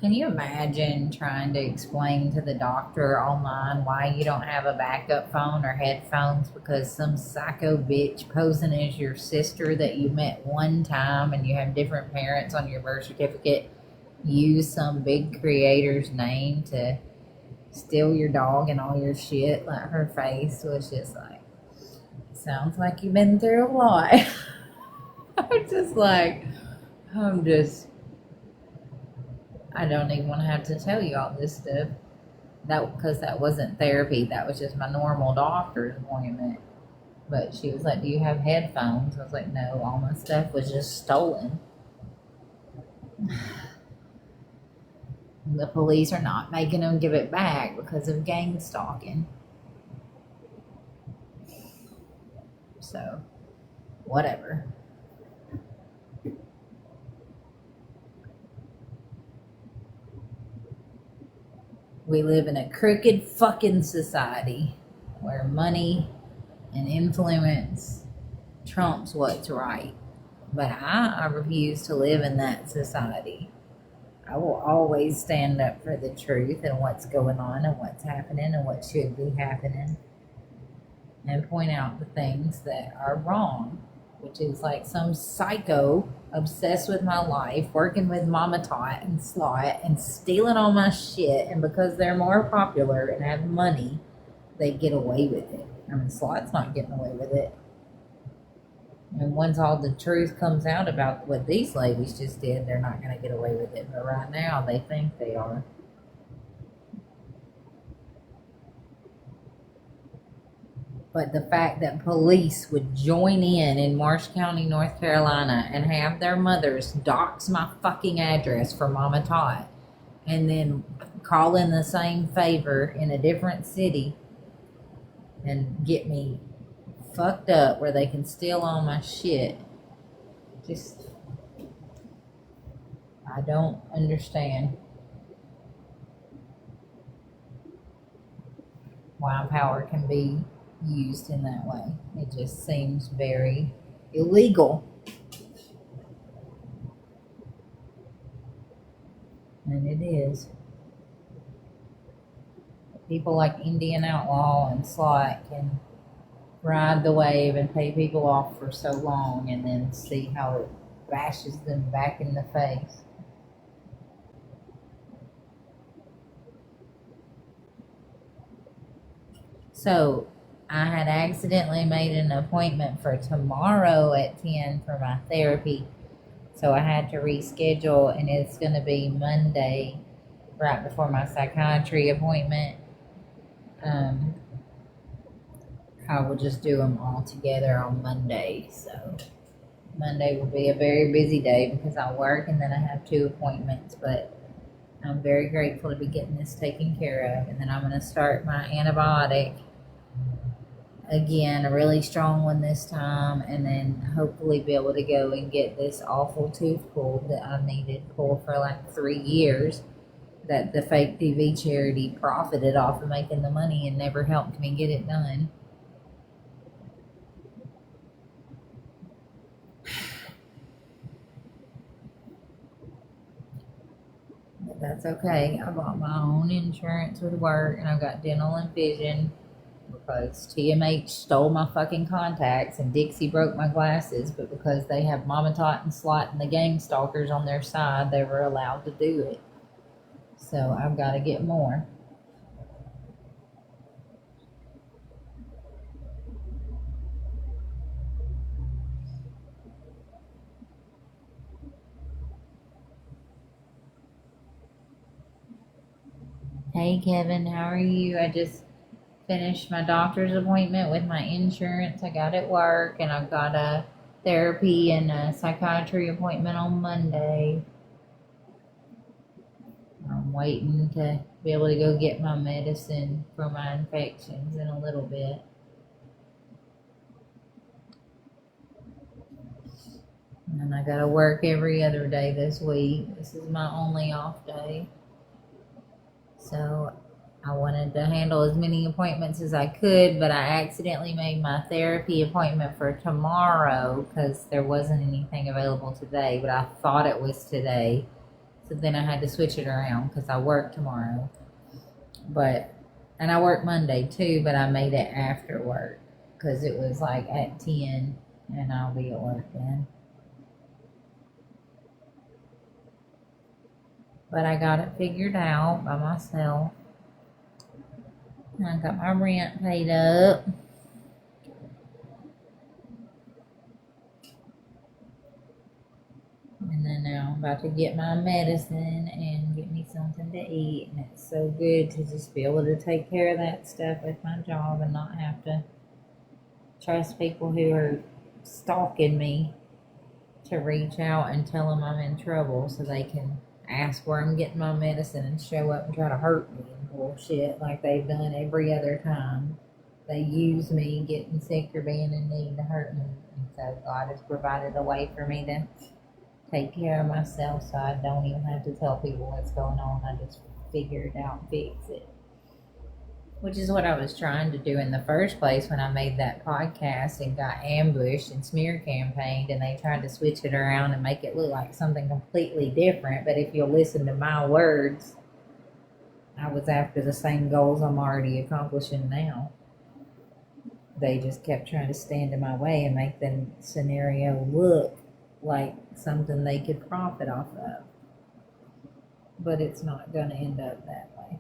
Can you imagine trying to explain to the doctor online why you don't have a backup phone or headphones because some psycho bitch posing as your sister that you met one time and you have different parents on your birth certificate use some big creator's name to steal your dog and all your shit? Like, her face was just like, sounds like you've been through a lot. I'm just like, I'm just, I don't even want to have to tell you all this stuff. That because that wasn't therapy. That was just my normal doctor's appointment. But she was like, "Do you have headphones?" I was like, "No, all my stuff was just stolen." The police are not making them give it back because of gang stalking. So, whatever. We live in a crooked fucking society where money and influence trumps what's right. But I refuse to live in that society. I will always stand up for the truth and what's going on and what's happening and what should be happening and point out the things that are wrong, which is like some psycho obsessed with my life, working with Mama Tot and Slot and stealing all my shit. And because they're more popular and have money, they get away with it. I mean, Slot's not getting away with it. And once all the truth comes out about what these ladies just did, they're not going to get away with it. But right now, they think they are. But the fact that police would join in Marsh County, North Carolina, and have their mothers dox my fucking address for Mama Tot, and then call in the same favor in a different city and get me fucked up where they can steal all my shit. Just, I don't understand why power can be used in that way. It just seems very illegal. And it is. People like Indian Outlaw and Slot can ride the wave and pay people off for so long and then see how it bashes them back in the face. So I had accidentally made an appointment for tomorrow at 10 for my therapy. So I had to reschedule, and it's going to be Monday right before my psychiatry appointment. I will just do them all together on Monday. So Monday will be a very busy day because I work and then I have 2 appointments. But I'm very grateful to be getting this taken care of. And then I'm going to start my antibiotic again, a really strong one this time, and then hopefully be able to go and get this awful tooth pulled that I needed pulled for like 3 years, that the fake TV charity profited off of making the money and never helped me get it done. But that's okay. I bought my own insurance with work, and I've got dental and vision because TMH stole my fucking contacts and Dixie broke my glasses, but because they have Mama Tot and Slot and the gang stalkers on their side, they were allowed to do it. So I've got to get more. Hey Kevin, how are you? I just finished my doctor's appointment with my insurance. I got at work, and I've got a therapy and a psychiatry appointment on Monday. I'm waiting to be able to go get my medicine for my infections in a little bit. And I gotta work every other day this week. This is my only off day. So I wanted to handle as many appointments as I could, but I accidentally made my therapy appointment for tomorrow because there wasn't anything available today, but I thought it was today. So then I had to switch it around because I work tomorrow. And I work Monday too, but I made it after work because it was like at 10 and I'll be at work then. But I got it figured out by myself. I got my rent paid up. And then now I'm about to get my medicine and get me something to eat. And it's so good to just be able to take care of that stuff with my job and not have to trust people who are stalking me to reach out and tell them I'm in trouble so they can ask where I'm getting my medicine and show up and try to hurt me and bullshit like they've done every other time. They use me getting sick or being in need to hurt me. And so God has provided a way for me to take care of myself so I don't even have to tell people what's going on. I just figure it out and fix it. Which is what I was trying to do in the first place when I made that podcast and got ambushed and smear campaigned, and they tried to switch it around and make it look like something completely different. But if you'll listen to my words, I was after the same goals I'm already accomplishing now. They just kept trying to stand in my way and make the scenario look like something they could profit off of. But it's not going to end up that way.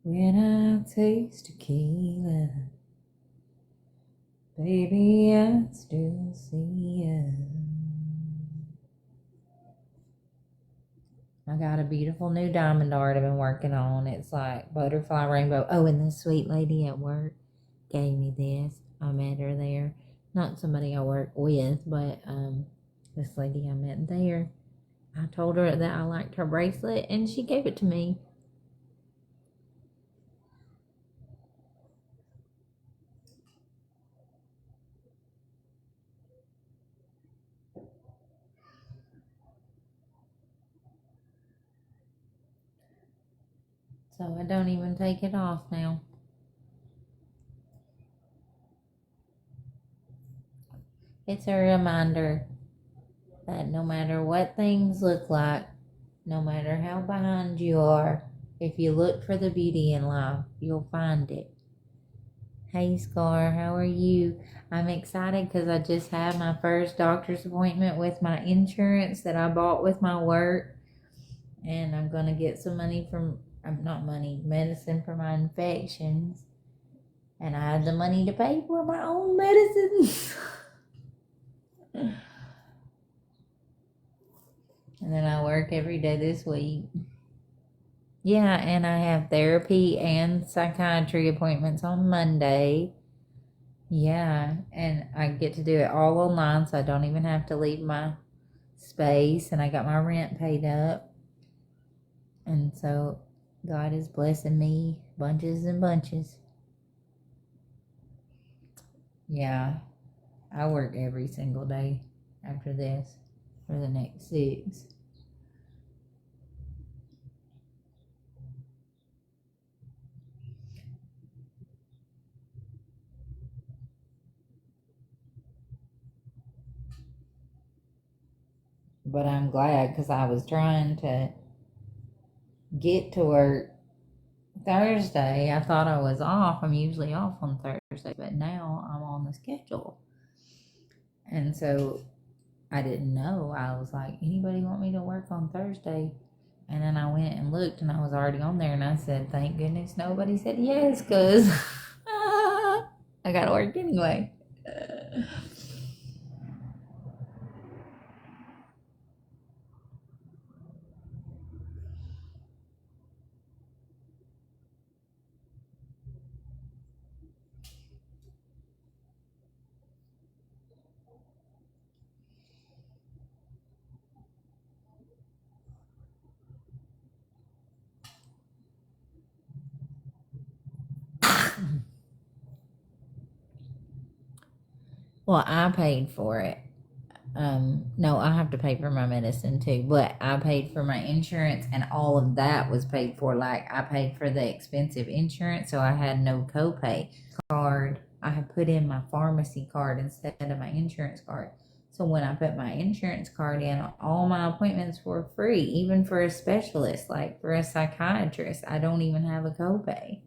When I taste tequila, baby, I still see you. I got a beautiful new diamond art I've been working on. It's like butterfly rainbow. Oh, and this sweet lady at work gave me this. I met her there. Not somebody I work with, but this lady I met there. I told her that I liked her bracelet, and she gave it to me. So I don't even take it off now. It's a reminder that no matter what things look like, no matter how behind you are, if you look for the beauty in life, you'll find it. Hey Scar, how are you? I'm excited because I just had my first doctor's appointment with my insurance that I bought with my work. And I'm going to get some money from, not money, medicine for my infections. And I had the money to pay for my own medicines. And then I work every day this week. Yeah, and I have therapy and psychiatry appointments on Monday. Yeah, and I get to do it all online, so I don't even have to leave my space, and I got my rent paid up. And so God is blessing me bunches and bunches. Yeah, I work every single day after this for the next 6. But I'm glad because I was trying to get to work Thursday. I thought I was off. I'm usually off on Thursday, but now I'm on the schedule. And so I didn't know. I was like, anybody want me to work on Thursday? And then I went and looked and I was already on there and I said, thank goodness nobody said yes because I got to work anyway. Well, I paid for it. No, I have to pay for my medicine too, but I paid for my insurance and all of that was paid for. Like, I paid for the expensive insurance, so I had no copay card. I had put in my pharmacy card instead of my insurance card. So when I put my insurance card in, all my appointments were free, even for a specialist, like for a psychiatrist. I don't even have a copay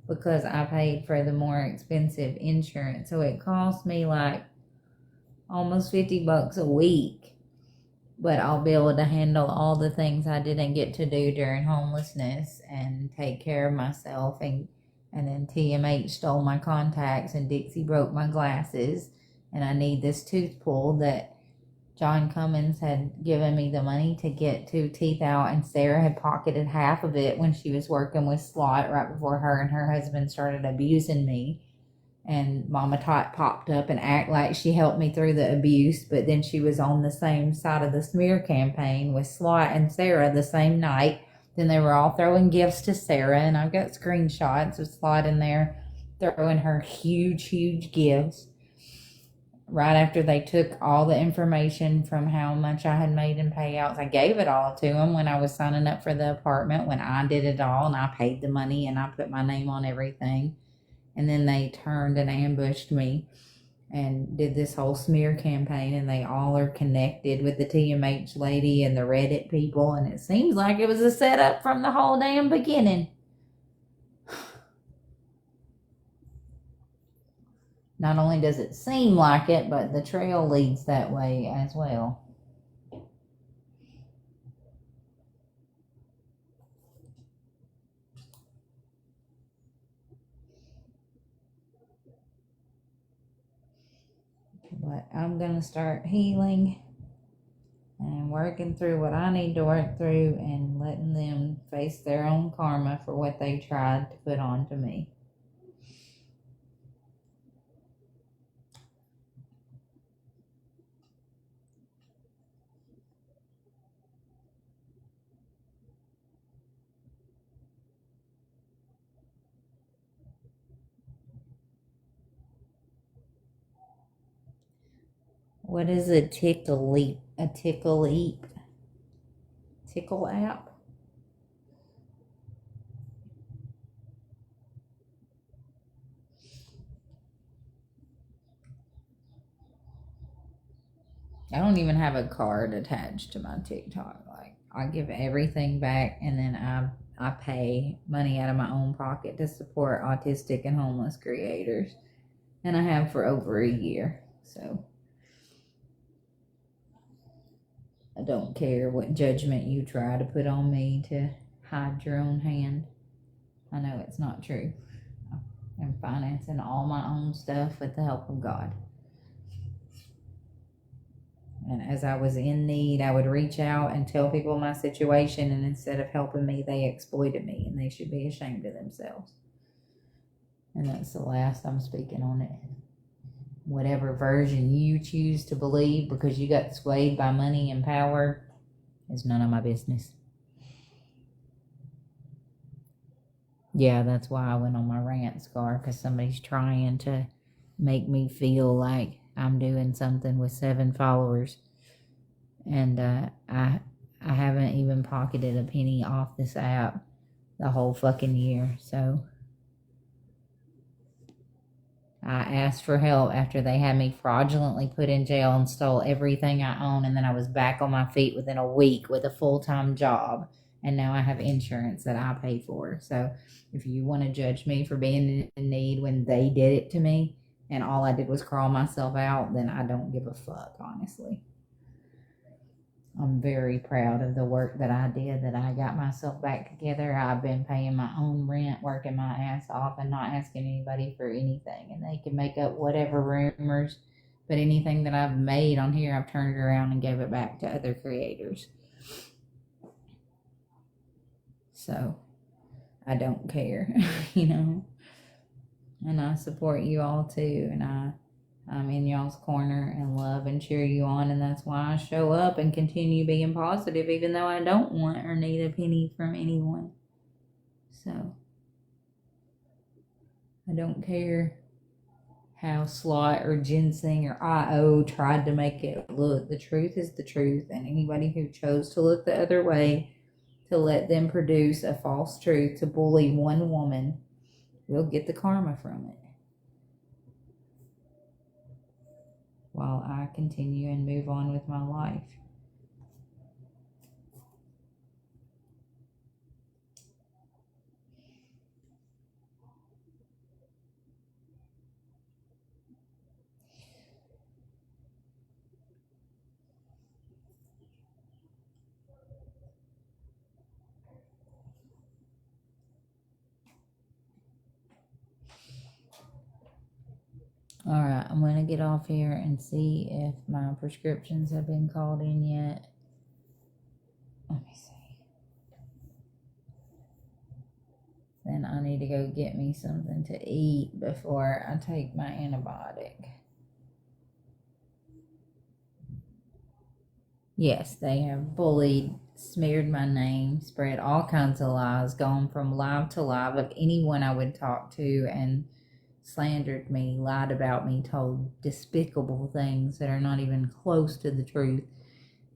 because I paid for the more expensive insurance. So it cost me like almost $50 a week, but I'll be able to handle all the things I didn't get to do during homelessness and take care of myself. And then TMH stole my contacts and Dixie broke my glasses, and I need this tooth pulled that John Cummins had given me the money to get 2 teeth out, and Sarah had pocketed half of it when she was working with Slot right before her and her husband started abusing me. And Mama Tot popped up and act like she helped me through the abuse, but then she was on the same side of the smear campaign with Slot and Sarah the same night. Then they were all throwing gifts to Sarah, and I've got screenshots of Slot in there throwing her huge gifts. Right after they took all the information from how much I had made in payouts, I gave it all to them when I was signing up for the apartment, when I did it all and I paid the money and I put my name on everything. And then they turned and ambushed me and did this whole smear campaign, and they all are connected with the TMH lady and the Reddit people, and it seems like it was a setup from the whole damn beginning. Not only does it seem like it, but the trail leads that way as well. But I'm going to start healing and working through what I need to work through and letting them face their own karma for what they tried to put onto me. What is a tickle leap? A tickle leap? Tickle app? I don't even have a card attached to my TikTok. Like, I give everything back, and then I pay money out of my own pocket to support autistic and homeless creators, and I have for over a year. So I don't care what judgment you try to put on me to hide your own hand. I know it's not true. I'm financing all my own stuff with the help of God. And as I was in need, I would reach out and tell people my situation, and instead of helping me, they exploited me, and they should be ashamed of themselves. And that's the last I'm speaking on it. Whatever version you choose to believe because you got swayed by money and power is none of my business. Yeah, that's why I went on my rant, Scar, because somebody's trying to make me feel like I'm doing something with 7 followers. And I haven't even pocketed a penny off this app the whole fucking year. So I asked for help after they had me fraudulently put in jail and stole everything I own. And then I was back on my feet within a week with a full-time job. And now I have insurance that I pay for. So if you want to judge me for being in need when they did it to me and all I did was crawl myself out, then I don't give a fuck, honestly. I'm very proud of the work that I did, that I got myself back together. I've been paying my own rent, working my ass off, and not asking anybody for anything. And they can make up whatever rumors, but anything that I've made on here, I've turned it around and gave it back to other creators. So I don't care, you know. And I support you all too, and I'm in y'all's corner and love and cheer you on, and that's why I show up and continue being positive, even though I don't want or need a penny from anyone. So I don't care how Slot or Ginseng or IO tried to make it look. The truth is the truth, and anybody who chose to look the other way, to let them produce a false truth to bully one woman, will get the karma from it. While I continue and move on with my life. All right, I'm going to get off here and see if my prescriptions have been called in yet. Let me see. Then I need to go get me something to eat before I take my antibiotic. Yes, they have bullied, smeared my name, spread all kinds of lies, gone from live to live of anyone I would talk to, and slandered me, lied about me, told despicable things that are not even close to the truth.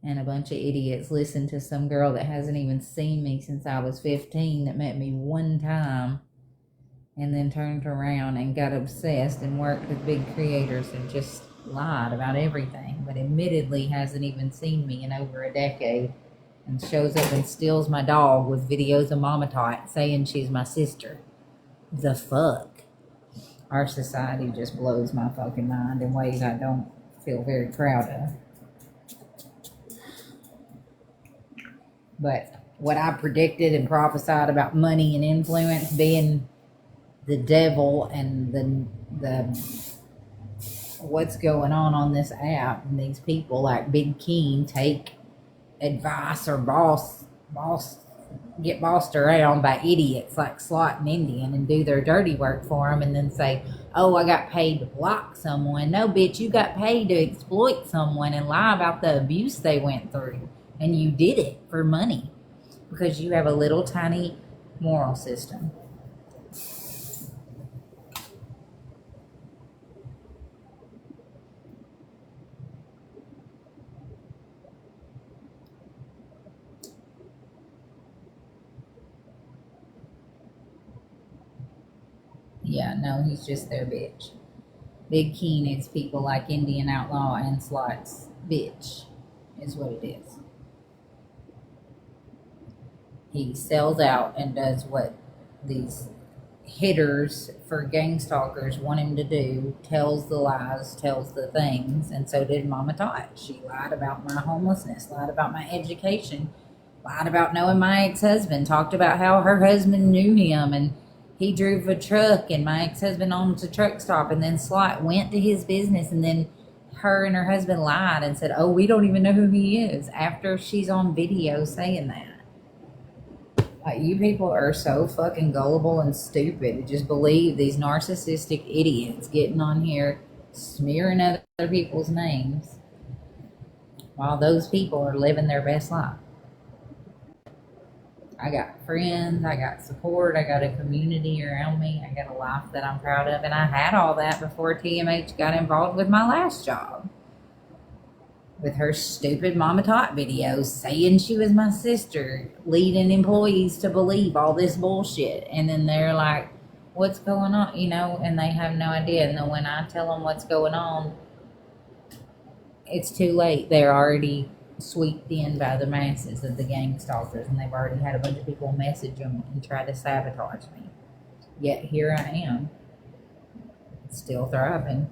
And a bunch of idiots listened to some girl that hasn't even seen me since I was 15, that met me one time and then turned around and got obsessed and worked with big creators and just lied about everything, but admittedly hasn't even seen me in over a decade, and shows up and steals my dog with videos of Mama Tot saying she's my sister. The fuck? Our society just blows my fucking mind in ways I don't feel very proud of. But what I predicted and prophesied about money and influence being the devil, and the what's going on this app, and these people like Big Keen take advice or get bossed around by idiots like Slot and Indian and do their dirty work for them, and then say, oh, I got paid to block someone. No, bitch, you got paid to exploit someone and lie about the abuse they went through, and you did it for money because you have a little tiny moral system. Yeah, no, he's just their bitch. Big Keen is people like Indian Outlaw and Slot's bitch, is what it is. He sells out and does what these hitters for gang stalkers want him to do, tells the lies, tells the things, and so did Mama Tot. She lied about my homelessness, lied about my education, lied about knowing my ex-husband, talked about how her husband knew him and he drove a truck and my ex-husband owned a truck stop, and then Slot went to his business, and then her and her husband lied and said, oh, we don't even know who he is, after she's on video saying that. Like, you people are so fucking gullible and stupid to just believe these narcissistic idiots getting on here smearing other people's names while those people are living their best life. I got friends, I got support, I got a community around me, I got a life that I'm proud of, and I had all that before TMH got involved with my last job. With her stupid Mama Tot videos saying she was my sister, leading employees to believe all this bullshit. And then they're like, what's going on? You know, and they have no idea. And then when I tell them what's going on, it's too late. They're already swept in by the masses of the gang stalkers, and they've already had a bunch of people message them and try to sabotage me. Yet here I am, still thriving.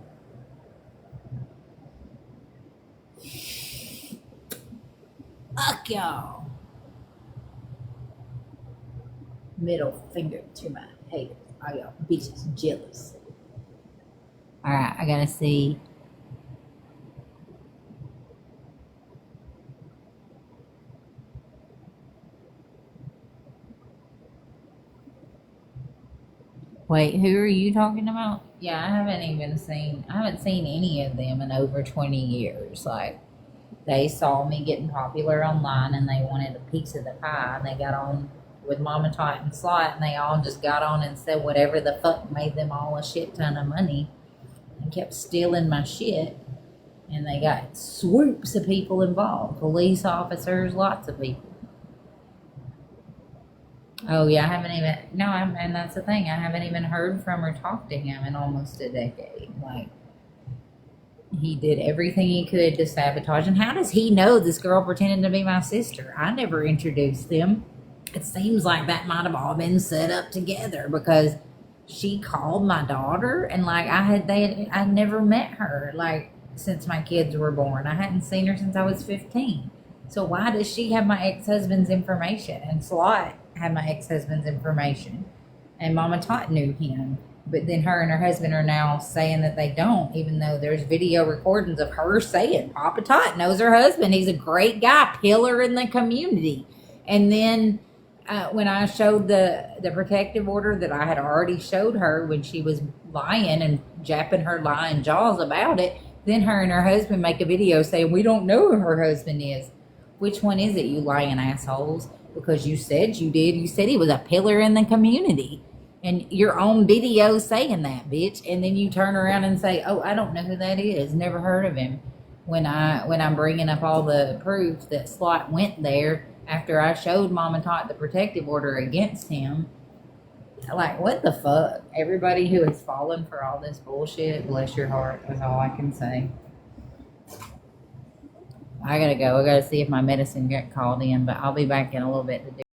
Fuck y'all. Middle finger to my haters. All y'all bitches jealous. Alright, I gotta see. Wait, who are you talking about? Yeah, I haven't seen any of them in over 20 years. Like, they saw me getting popular online and they wanted a piece of the pie, and they got on with Mama Tot and Slot, and they all just got on and said whatever the fuck made them all a shit ton of money. and kept stealing my shit. And they got swoops of people involved, police officers, lots of people. Oh yeah, I haven't even, no, and that's the thing, I haven't even heard from or talked to him in almost a decade. Like, he did everything he could to sabotage. And how does he know this girl pretended to be my sister? I never introduced them. It seems like that might have all been set up together, because she called my daughter, and like I never met her like since my kids were born. I hadn't seen her since I was 15. So why does she have my ex-husband's information? And Slot had my ex-husband's information, and Mama Tot knew him. But then her and her husband are now saying that they don't, even though there's video recordings of her saying Papa Tot knows her husband. He's a great guy, pillar in the community. And then when I showed the protective order that I had already showed her when she was lying and japping her lying jaws about it, then her and her husband make a video saying, we don't know who her husband is. Which one is it, you lying assholes? Because you said you did. You said he was a pillar in the community. And your own video saying that, bitch. And then you turn around and say, oh, I don't know who that is. Never heard of him. When I'm bringing up all the proof that Slot went there after I showed Mama Tot the protective order against him. Like, what the fuck? Everybody who has fallen for all this bullshit, bless your heart, is all I can say. I gotta go. I gotta see if my medicine got called in, but I'll be back in a little bit to do